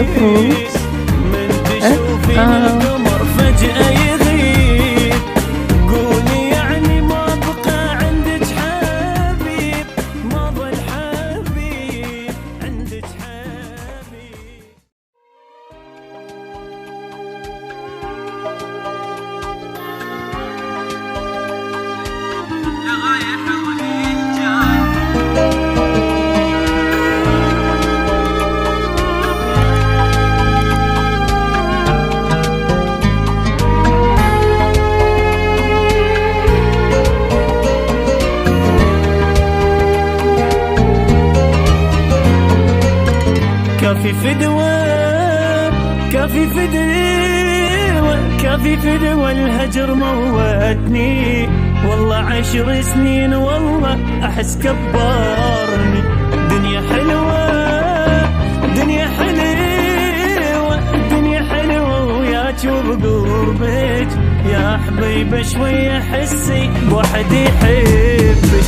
فروت من تشوفين القمر فجأة يغيب، قولي يعني ما بقى عندك حبيب، ما ظل حبيب عندك حبيب. كافي فدوى كافي فدوى كافي فدوى الهجر موتني، والله 10 سنين والله أحس كبرني. دنيا حلوة دنيا حلوة دنيا حلوة وياك وبقربك يا حبيبة، شوية حسي بواحد يحبك.